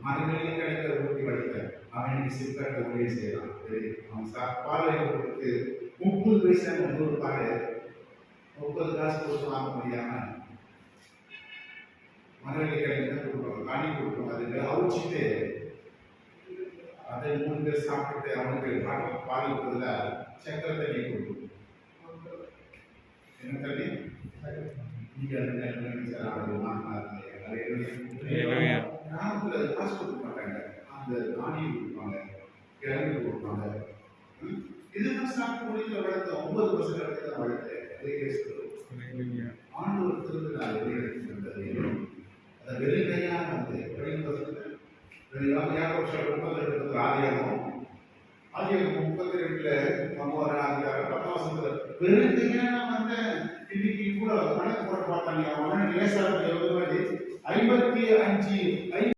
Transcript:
மரங்களில் கிடைக்கிற ஊட்டி வளர்த்த அவன் சிப்காட்டை ஊழிய செய்யலாம். அவன் பாலை கொடுத்து 30 பைசா 100 பால் 30 காசு கொடுத்து வாங்க முடியாம மரங்களில் கிடைக்கிறத கொடுப்பாங்க, காணி கொடுப்பாங்க. அதுக்கு அவிச்சிட்டு அதை 3 பேர் சாப்பிட்டு அவனுக்கு பால் கொடுத்ததுல சக்கரை தண்ணி கொடுக்கும். என்ன தண்ணி? கிராமத்துல காசு கொடுக்க மாட்டாங்க, அந்த தானியம் கொடுப்பாங்க, கிழங்கு கொடுப்பாங்க. இதுதான் சாப்பிட்டு மொழியில வளர்த்த 9% இடத்துல வளர்த்த ஆண்டவர் திருவிழாவை வந்தது. அதை வெறுங்கையா வந்து ஆதியாகும் 32ல 10 வந்து இன்னைக்கு கூட கணக்கு போட பார்த்தாங்க. 55